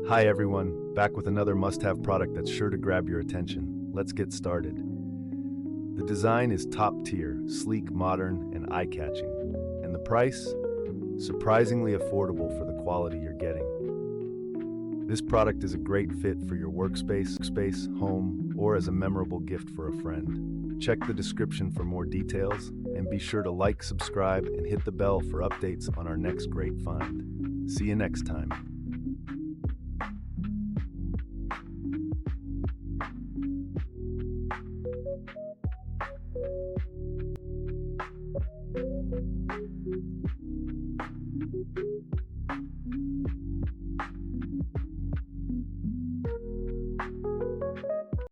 Hi everyone, back with another must-have product that's sure to grab your attention. Let's get started. The design is top tier, sleek, modern, and eye-catching. And the price? Surprisingly affordable for the quality you're getting. This product is a great fit for your workspace, home, or as a memorable gift for a friend. Check the description for more details, and be sure to like, subscribe, and hit the bell for updates on our next great find. See you next time.